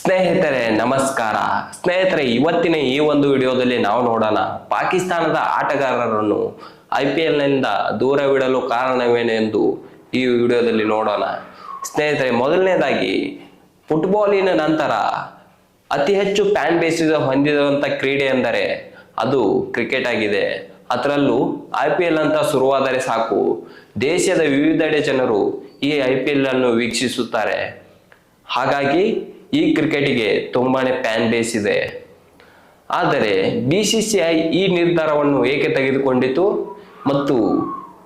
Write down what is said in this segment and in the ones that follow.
ಸ್ನೇಹಿತರೆ ನಮಸ್ಕಾರ. ಸ್ನೇಹಿತರೆ, ಇವತ್ತಿನ ಈ ಒಂದು ವಿಡಿಯೋದಲ್ಲಿ ನಾವು ನೋಡೋಣ ಪಾಕಿಸ್ತಾನದ ಆಟಗಾರರನ್ನು IPL ನಿಂದ ದೂರವಿಡಲು ಕಾರಣವೇನೆಂದು ಈ ವಿಡಿಯೋದಲ್ಲಿ ನೋಡೋಣ. ಸ್ನೇಹಿತರೆ, ಮೊದಲನೇದಾಗಿ ಫುಟ್ಬಾಲಿನ ನಂತರ ಅತಿ ಹೆಚ್ಚು ಫ್ಯಾನ್ ಬೇಸ್ ಹೊಂದಿರುವಂತ ಕ್ರೀಡೆ ಎಂದರೆ ಅದು ಕ್ರಿಕೆಟ್ ಆಗಿದೆ. ಅದರಲ್ಲೂ IPL ಅಂತ ಶುರುವಾದರೆ ಸಾಕು, ದೇಶದ ವಿವಿಧೆಡೆ ಜನರು ಈ IPL ಅನ್ನು ವೀಕ್ಷಿಸುತ್ತಾರೆ. ಹಾಗಾಗಿ ಈ ಕ್ರಿಕೆಟಿಗೆ ತುಂಬಾನೇ ಫ್ಯಾನ್ ಬೇಸ್ ಇದೆ. ಆದರೆ BCCI ಈ ನಿರ್ಧಾರವನ್ನು ಏಕೆ ತೆಗೆದುಕೊಂಡಿತು ಮತ್ತು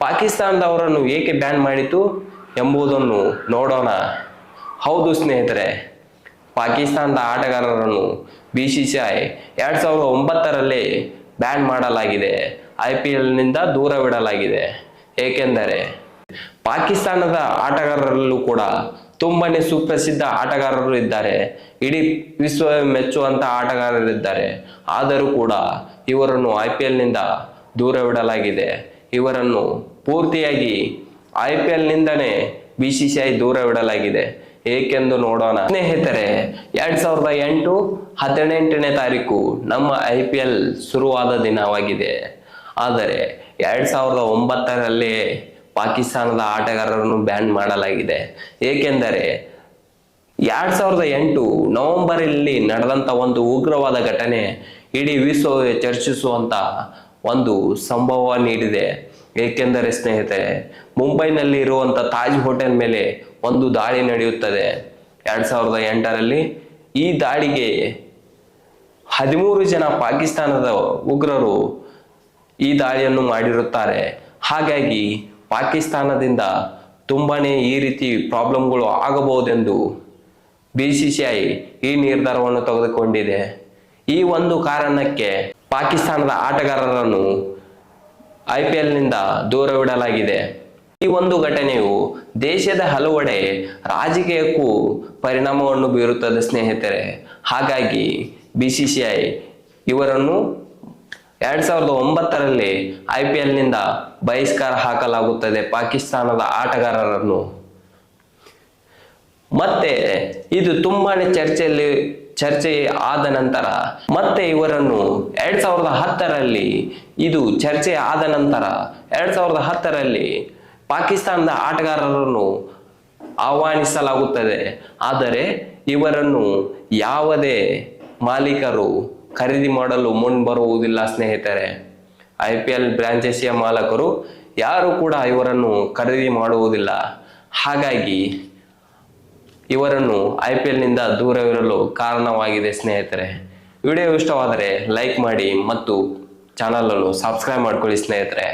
ಪಾಕಿಸ್ತಾನದವರನ್ನು ಏಕೆ ಬ್ಯಾನ್ ಮಾಡಿತು ಎಂಬುದನ್ನು ನೋಡೋಣ. ಹೌದು ಸ್ನೇಹಿತರೆ, ಪಾಕಿಸ್ತಾನದ ಆಟಗಾರರನ್ನು BCCI 2009ರಲ್ಲಿ ಬ್ಯಾನ್ ಮಾಡಲಾಗಿದೆ, IPL ನಿಂದ ದೂರವಿಡಲಾಗಿದೆ. ಏಕೆಂದರೆ ಪಾಕಿಸ್ತಾನದ ಆಟಗಾರರಲ್ಲೂ ಕೂಡ ತುಂಬಾನೇ ಸುಪ್ರಸಿದ್ಧ ಆಟಗಾರರು ಇದ್ದಾರೆ, ಇಡೀ ವಿಶ್ವ ಮೆಚ್ಚುವಂತ ಆಟಗಾರರಿದ್ದಾರೆ. ಆದರೂ ಕೂಡ ಇವರನ್ನು IPL ನಿಂದ ದೂರವಿಡಲಾಗಿದೆ. ಇವರನ್ನು ಪೂರ್ತಿಯಾಗಿ IPL ನಿಂದನೇ BCCI ದೂರವಿಡಲಾಗಿದೆ. ಏಕೆಂದು ನೋಡೋಣ. ಸ್ನೇಹಿತರೆ, 2008 18ನೇ ತಾರೀಕು ನಮ್ಮ IPL ಶುರುವಾದ ದಿನವಾಗಿದೆ. ಆದರೆ 2009ರಲ್ಲಿ ಪಾಕಿಸ್ತಾನದ ಆಟಗಾರರನ್ನು ಬ್ಯಾನ್ ಮಾಡಲಾಗಿದೆ. ಏಕೆಂದರೆ 2008 ನವೆಂಬರಲ್ಲಿ ನಡೆದಂತ ಒಂದು ಉಗ್ರವಾದ ಘಟನೆ ಇಡೀ ವಿಶ್ವವೇ ಚರ್ಚಿಸುವಂತ ಒಂದು ಸಂಭವ ನೀಡಿದೆ. ಏಕೆಂದರೆ ಸ್ನೇಹಿತರೆ, ಮುಂಬೈನಲ್ಲಿ ಇರುವಂತ ತಾಜ್ ಹೋಟೆಲ್ ಮೇಲೆ ಒಂದು ದಾಳಿ ನಡೆಯುತ್ತದೆ 2008ರಲ್ಲಿ. ಈ ದಾಳಿಗೆ 13 ಜನ ಪಾಕಿಸ್ತಾನದ ಉಗ್ರರು ಈ ದಾಳಿಯನ್ನು ಮಾಡಿರುತ್ತಾರೆ. ಹಾಗಾಗಿ ಪಾಕಿಸ್ತಾನದಿಂದ ತುಂಬಾನೇ ಈ ರೀತಿ ಪ್ರಾಬ್ಲಮ್ಗಳು ಆಗಬಹುದೆಂದು BCCI ಈ ನಿರ್ಧಾರವನ್ನು ತೆಗೆದುಕೊಂಡಿದೆ. ಈ ಒಂದು ಕಾರಣಕ್ಕೆ ಪಾಕಿಸ್ತಾನದ ಆಟಗಾರರನ್ನು IPL ನಿಂದ ದೂರವಿಡಲಾಗಿದೆ. ಈ ಒಂದು ಘಟನೆಯು ದೇಶದ ಹಲವೆಡೆ ರಾಜಕೀಯಕ್ಕೂ ಪರಿಣಾಮವನ್ನು ಬೀರುತ್ತದೆ ಸ್ನೇಹಿತರೆ. ಹಾಗಾಗಿ BCCI ಇವರನ್ನು 2009ರಲ್ಲಿ IPL ನಿಂದ ಬಹಿಷ್ಕಾರ ಹಾಕಲಾಗುತ್ತದೆ ಪಾಕಿಸ್ತಾನದ ಆಟಗಾರರನ್ನು. ಮತ್ತೆ ಇದು ತುಂಬಾನೇ ಚರ್ಚೆ ಆದ ನಂತರ ಮತ್ತೆ ಇವರನ್ನು 2010ರಲ್ಲಿ ಇದು ಚರ್ಚೆ ಆದ ನಂತರ 2010ರಲ್ಲಿ ಪಾಕಿಸ್ತಾನದ ಆಟಗಾರರನ್ನು ಆಹ್ವಾನಿಸಲಾಗುತ್ತದೆ. ಆದರೆ ಇವರನ್ನು ಯಾವುದೇ ಮಾಲೀಕರು ಖರೀದಿ ಮಾಡಲು ಮುಂಬರುವುದಿಲ್ಲ ಸ್ನೇಹಿತರೆ. IPL ಫ್ರಾಂಚೈಸಿಯ ಮಾಲಕರು ಯಾರು ಕೂಡ ಇವರನ್ನು ಖರೀದಿ ಮಾಡುವುದಿಲ್ಲ. ಹಾಗಾಗಿ ಇವರನ್ನು IPL ನಿಂದ ದೂರವಿರಲು ಕಾರಣವಾಗಿದೆ ಸ್ನೇಹಿತರೆ. ವಿಡಿಯೋ ಇಷ್ಟವಾದರೆ ಲೈಕ್ ಮಾಡಿ ಮತ್ತು ಚಾನಲ್ ಅನ್ನು ಸಬ್ಸ್ಕ್ರೈಬ್ ಮಾಡ್ಕೊಳ್ಳಿ ಸ್ನೇಹಿತರೆ.